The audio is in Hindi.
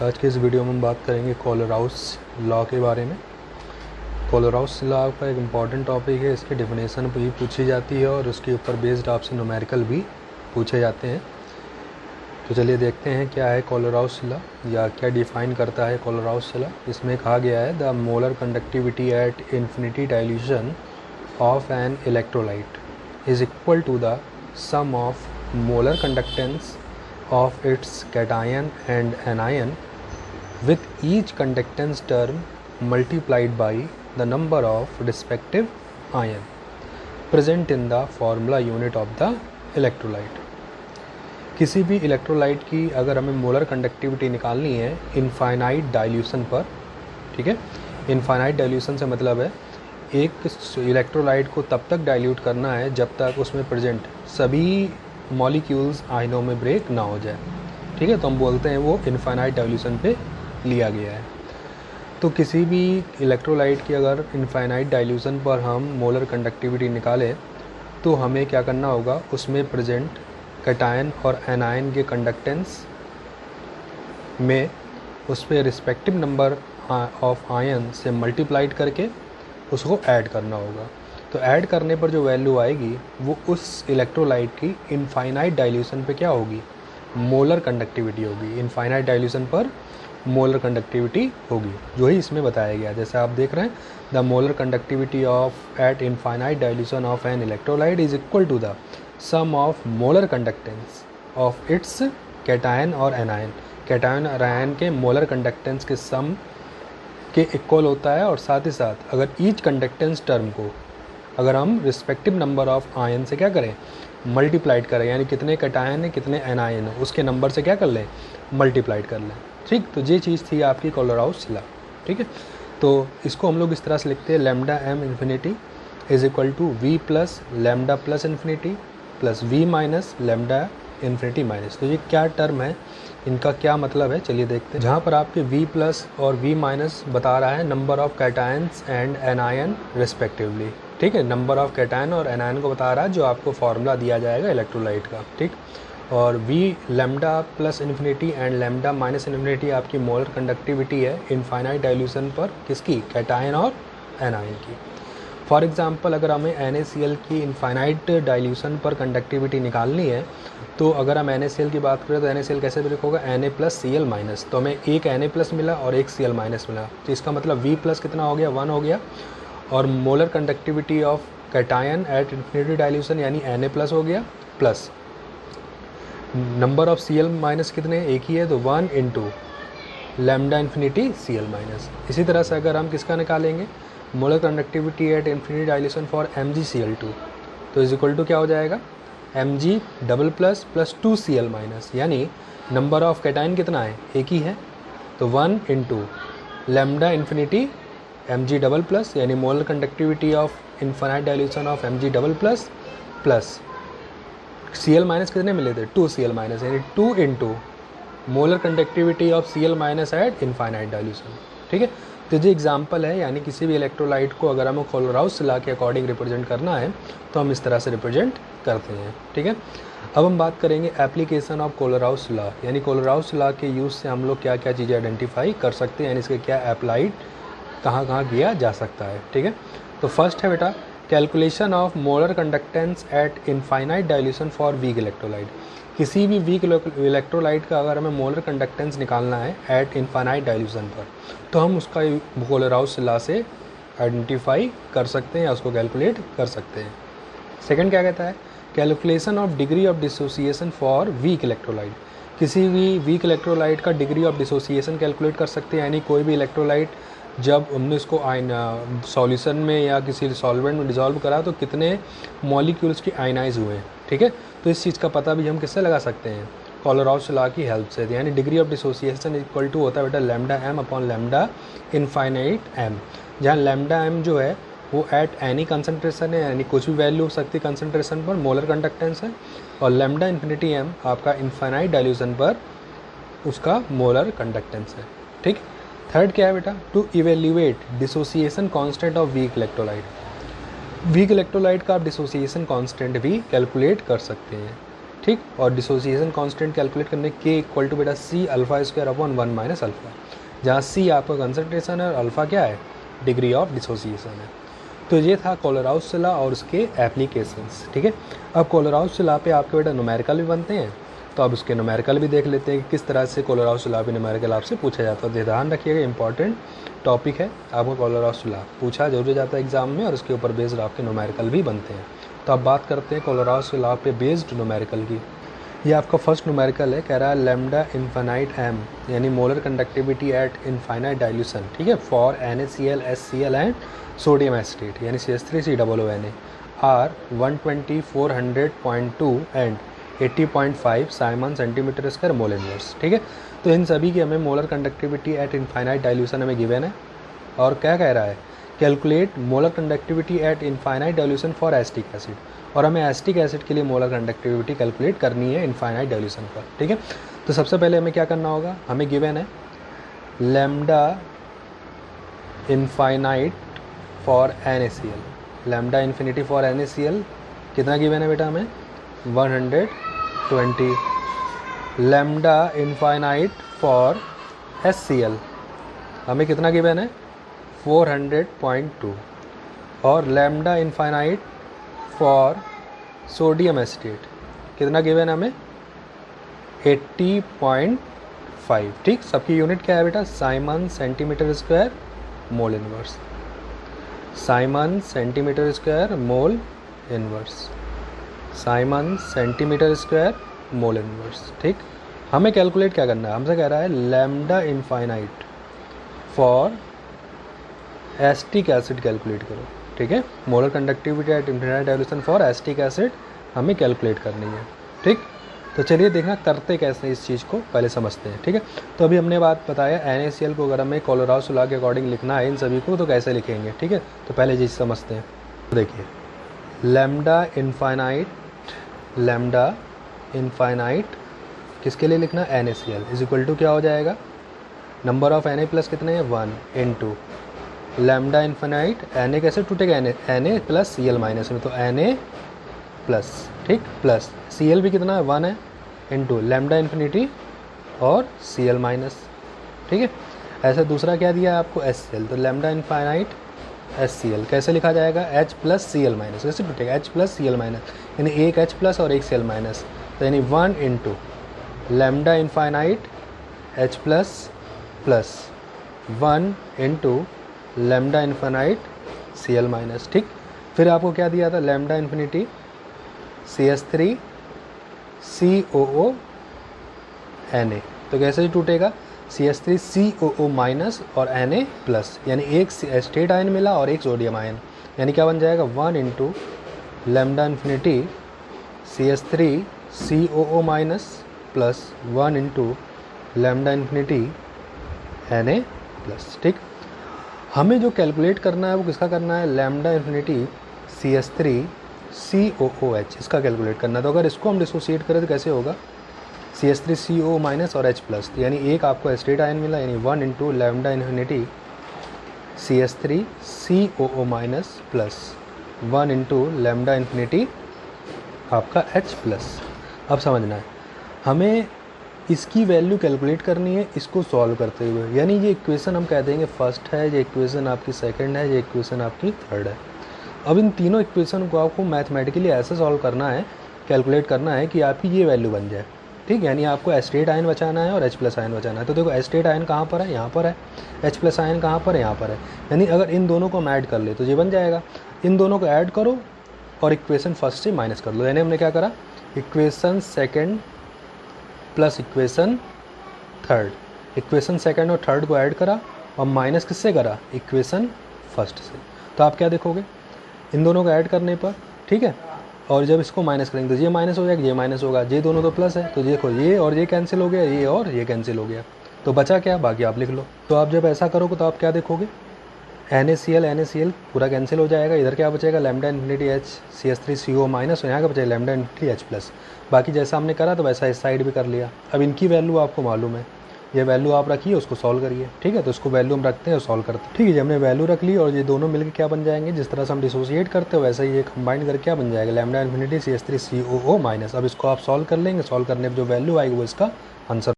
आज के इस वीडियो में हम बात करेंगे कोलराउस लॉ के बारे में। कोलराउस लॉ का एक इम्पॉर्टेंट टॉपिक है। इसकी डेफिनेशन भी पूछी जाती है और उसके ऊपर बेस्ड आपसे न्यूमेरिकल भी पूछे जाते हैं। तो चलिए देखते हैं क्या है कोलराउस लॉ या क्या डिफ़ाइन करता है कोलराउस लॉ। इसमें कहा गया है the molar conductivity at infinity dilution of an electrolyte is equal to the sum of molar conductance of its cation and anion with each conductance term multiplied by the number of respective ion present in the formula unit of the electrolyte। किसी भी इलेक्ट्रोलाइट की अगर हमें मोलर कंडक्टिविटी निकालनी है इनफाइनाइट डाइल्यूशन पर, ठीक है। इनफाइनाइट डाइल्यूशन से मतलब है एक इलेक्ट्रोलाइट को तब तक डाइल्यूट करना है जब तक उसमें प्रेजेंट सभी मॉलिक्यूल्स आयनों में ब्रेक ना हो जाए, ठीक है। तो हम बोलते हैं वो इनफाइनाइट डाइल्यूशन पे लिया गया है। तो किसी भी इलेक्ट्रोलाइट की अगर इनफाइनाइट डाइल्यूशन पर हम मोलर कंडक्टिविटी निकालें तो हमें क्या करना होगा, उसमें प्रेजेंट कैटायन और एनायन के कंडक्टेंस में उस पर रिस्पेक्टिव नंबर ऑफ आयन से मल्टीप्लाइड करके उसको ऐड करना होगा। तो ऐड करने पर जो वैल्यू आएगी वो उस इलेक्ट्रोलाइट की इनफाइनाइट डाइल्यूशन पे क्या होगी, मोलर कंडक्टिविटी होगी। इनफाइनाइट डाइल्यूशन पर मोलर कंडक्टिविटी होगी, जो ही इसमें बताया गया। जैसे आप देख रहे हैं the molar conductivity of at infinite dilution of an electrolyte is equal to the sum of molar conductance of its cation और एनायन। कैटायन और एनायन के मोलर कंडक्टेंस के सम के इक्वल होता है। और साथ ही साथ अगर ईच कंडक्टेंस टर्म को अगर हम रिस्पेक्टिव नंबर ऑफ आयन से क्या करें, मल्टीप्लाइड करें, यानी कितने कैटायन है कितने एनायन है उसके नंबर से क्या कर लें, मल्टीप्लाइड कर लें, ठीक। तो ये चीज़ थी आपकी कोलराउस लॉ, ठीक है। तो इसको हम लोग इस तरह से लिखते हैं lambda M infinity is equal to V plus lambda plus infinity plus V minus lambda infinity minus. तो ये क्या टर्म है, इनका क्या मतलब है, चलिए देखते हैं। जहाँ पर आपके v प्लस और v माइनस बता रहा है number of cations and anion respectively, ठीक है। नंबर ऑफ कैटायन और एनायन को बता रहा है जो आपको फार्मूला दिया जाएगा इलेक्ट्रोलाइट का, ठीक। और v lambda plus infinity and lambda minus infinity आपकी मोलर कंडक्टिविटी है इनफाइनाइट डाइल्यूशन पर किसकी, कैटायन और एनायन की। फॉर एग्जांपल अगर हमें NaCl की इनफाइनाइट डाइल्यूशन पर कंडक्टिविटी निकालनी है तो अगर हम NaCl की बात करें तो NaCl कैसे ब्रेक होगा, Na प्लस Cl माइनस। तो हमें एक Na प्लस मिला और एक Cl माइनस मिला, तो इसका मतलब V प्लस कितना हो गया, 1 हो गया। और molar conductivity of cation eight infinity dilution यानी Na प्लस हो गया, plus number of Cl minus कितने, एक ही है, तो 1 into lambda infinity Cl minus. इसी तरह से अगर हम किसका निकालेंगे, molar conductivity at infinity dilution for MgCl2 तो इज इक्वल टू क्या हो जाएगा, Mg double plus plus 2Cl minus, यानी नंबर ऑफ कैटायन कितना है, एक ही है, तो 1 into lambda infinity Mg double plus यानी molar conductivity of infinite dilution of Mg double plus plus Cl minus कितने मिले थे, 2Cl माइनस, यानी 2 into molar conductivity of Cl minus at infinite dilution, ठीक है। तो ये एग्जांपल है, यानी किसी भी इलेक्ट्रोलाइट को अगर हमें कोलराउस लॉ के अकॉर्डिंग रिप्रेजेंट करना है तो हम इस तरह से रिप्रेजेंट करते हैं, ठीक है। अब हम बात करेंगे एप्लीकेशन ऑफ कोलराउस लॉ, यानी कोलराउस लॉ के यूज़ से हम लोग क्या क्या चीज़ें आइडेंटिफाई कर सकते हैं, यानी इसके क्या अप्लाइड कहाँ कहाँ किया जा सकता है, ठीक है। तो फर्स्ट है बेटा calculation of molar conductance eight infinite dilution for weak electrolyte. किसी भी वीक इलेक्ट्रोलाइट का अगर हमें मोलर कंडक्टेंस निकालना है एट इनफाइनाइट डाइल्यूशन पर तो हम उसका कोलराउस लॉ से आइडेंटिफाई कर सकते हैं या उसको कैलकुलेट कर सकते हैं। सेकंड क्या कहता है, calculation of degree of dissociation for weak electrolyte. किसी भी वीक इलेक्ट्रोलाइट का डिग्री ऑफ डिसोसिएशन कैलकुलेट कर सकते हैं, यानी कोई भी इलेक्ट्रोलाइट जब हमने इसको सॉल्यूशन में या किसी सॉल्वेंट में डिसॉल्व करा तो कितने मॉलिक्यूल्स की आयनाइज हुए, ठीक है। तो इस चीज़ का पता भी हम किससे लगा सकते हैं, कोलराउस लॉ की हेल्प से। यानी degree of dissociation equal to होता है बेटा lambda M upon lambda infinite M, जहाँ लैम्डा एम जो है वो एट एनी कंसनट्रेशन है, यानी कुछ भी वैल्यू हो सकती है कंसनट्रेशन पर, मोलर कंडक्टेंस है। और लैम्डा इन्फिनिटी एम आपका इनफाइनाइट डाइल्यूशन पर उसका मोलर कंडक्टेंस है, ठीक। थर्ड क्या है बेटा, to evaluate dissociation constant of weak electrolyte. Weak electrolyte का आप डिसोसिएशन कांस्टेंट भी कैलकुलेट कर सकते हैं, ठीक। और डिसोसिएशन कांस्टेंट कैलकुलेट करने के इक्वल टू बेटा C alpha square upon 1 minus alpha, जहाँ सी आपका कंसंट्रेशन है और अल्फा क्या है, डिग्री ऑफ डिसोसिएशन है। तो ये था कोलराउस लॉ और उसके एप्लीकेशंस। ठीक है, अब कोलराउस लॉ पे आपके बेटा न्यूमेरिकल भी बनते हैं, तो अब उसके न्यूमेरिकल भी देख लेते हैं कि किस तरह से कोलराउस लॉ पे न्यूमेरिकल आपसे पूछा जाता है। ध्यान रखिएगा, इंपॉर्टेंट टॉपिक है, आपको कोलराउस लॉ पूछा जरूर जाता है एग्जाम में, और उसके ऊपर बेस्ड आपके न्यूमेरिकल भी बनते हैं। तो अब बात करते हैं कोलराउस लॉ पे बेस्ड न्यूमेरिकल की। ये आपका फर्स्ट न्यूमेरिकल है, कह रहा है लैम्डा इनफाइनाइट एम यानी molar conductivity at infinite dilution, ठीक है, for NaCl HCl and sodium acetate यानी CH3COONA are 120 400.2 and 80.5 siemens centimetre square mole inverse. ठीक है, तो इन सभी की हमें molar conductivity at infinite dilution हमें गिवन है, और क्या कह रहा है, calculate molar conductivity at infinite dilution for acetic acid, और हमें एसिटिक एसिड के लिए मोलर कंडक्टिविटी कैलकुलेट करनी है इनफाइनाइट डाइल्यूशन पर। ठीक है, तो सबसे पहले हमें क्या करना होगा, हमें गिवन है lambda infinite for NaCl, lambda infinity for NaCl कितना गिवन है बेटा, हमें 120, लैम्डा इनफाइनाइट फॉर HCl हमें कितना गिवन है 400.2, और lambda infinite for sodium acetate कितना गिवन है हमें 80.5। ठीक, सबकी यूनिट क्या है बेटा, Simon centimetre square mole inverse, Simon centimetre square mole inverse, Simon centimetre square mole inverse. ठीक, हमें कैलकुलेट क्या करना है, हमसे कह रहा है lambda infinite for acetic acid calculate करो। ठीक है, molar conductivity at infinite dilution for acetic acid हमें कैलकुलेट करनी है। ठीक, तो चलिए देखना करते कैसे इस चीज़ को पहले समझते हैं। ठीक है, तो अभी हमने बात बताया NaCl को अगर हमें कोलराउस लॉ के अकॉर्डिंग लिखना है इन सभी को, तो कैसे लिखेंगे। ठीक है, तो पहले चीज़ समझते हैं। तो देखिए लैम्डा इनफाइनाइट किसके लिए लिखना, NaCl इज इक्वल टू क्या हो जाएगा, नंबर ऑफ Na प्लस कितने हैं 1 इंटू लैम्डा इनफाइनाइट, Na कैसे टूटेगा, Na प्लस Cl माइनस में, तो Na प्लस, ठीक, प्लस Cl भी कितना है 1 है, इंटू लैम्डा इन्फिनिटी और Cl माइनस। ठीक है, ऐसा दूसरा क्या दिया है आपको HCl, तो लैम्डा इनफाइनाइट HCl कैसे लिखा जाएगा, H प्लस Cl माइनस, कैसे टूटेगा H प्लस Cl माइनस, यानी एक H प्लस और एक Cl माइनस, तो यानी 1 into lambda infinite H plus plus 1 into lambda infinite Cl minus. ठीक, फिर आपको क्या दिया था, लैम्डा इन्फिनिटी CH3COO Na, तो कैसे टूटेगा CH3COO माइनस और Na प्लस, यानी एक एस्टेट आयन मिला और एक सोडियम आयन, यानी क्या बन जाएगा 1 into lambda infinity CH3COO minus plus 1 into lambda infinity Na plus. ठीक, हमें जो कैलकुलेट करना है वो किसका करना है, लैम्डा इन्फिनिटी CH3COOH इसका कैलकुलेट करना है। तो अगर इसको हम डिसोसिएट करें तो कैसे होगा, CH3CO माइनस और H प्लस, यानी एक आपको एस्टेट आयन मिला, यानी 1 into lambda infinity CH3COO minus plus 1 into lambda infinity आपका H प्लस। अब समझना है, हमें इसकी वैल्यू कैलकुलेट करनी है इसको सॉल्व करते हुए, यानी ये इक्वेशन हम कह देंगे फर्स्ट है, ये इक्वेशन आपकी सेकंड है, ये इक्वेशन आपकी थर्ड है। अब इन तीनों इक्वेशन को आपको मैथमेटिकली ऐसे सॉल्व करना है, कैलकुलेट करना है कि आपकी ये वैल्यू बन जाए। ठीक, यानी आपको एस्टेट आयन बचाना है और H प्लस आयन बचाना है। तो देखो एस्टेट आयन कहाँ पर है, यहाँ पर है, H प्लस आयन कहाँ पर है, यहाँ पर है, यानी अगर इन दोनों को हम ऐड कर ले तो ये बन जाएगा। इन दोनों को ऐड करो और इक्वेशन फर्स्ट से माइनस कर लो, यानी हमने क्या करा, equation second plus equation third, equation second और थर्ड को ऐड करा और माइनस किससे करा, इक्वेशन फर्स्ट से। तो आप क्या देखोगे, इन दोनों को ऐड करने पर, ठीक है, और जब इसको माइनस करेंगे तो ये माइनस हो जाएगा, ये माइनस होगा, ये दोनों तो प्लस है, तो देखो ये और ये कैंसिल हो गया, ये और ये कैंसिल हो गया, तो बचा क्या, बाकी आप लिख लो। तो आप जब ऐसा करोगे तो आप क्या देखोगे, NaCl पूरा कैंसिल हो जाएगा, इधर क्या बचेगा, lambda infinity H CH3CO minus, और यहाँ का बचेगा लैम्डा इन्फिनिटी H प्लस। बाकी जैसा हमने करा तो वैसा इस साइड भी कर लिया। अब इनकी वैल्यू आपको मालूम है, ये वैल्यू आप रखिए, उसको सॉल्व करिए। ठीक है, तो इसको वैल्यू हम रखते हैं और सॉल्व करते हैं। ठीक है जी, हमने वैल्यू रख ली और ये दोनों मिलकर क्या बन जाएंगे, जिस तरह से हम डिसोसिएट करते हो वैसा ही ये कंबाइन करके क्या बन जाएगा, लैम्डा इन्फिनिटी CH3COO माइनस। अब इसको आप सॉल्व कर लेंगे, सॉल्व करने पर जो वैल्यू आएगी वो इसका आंसर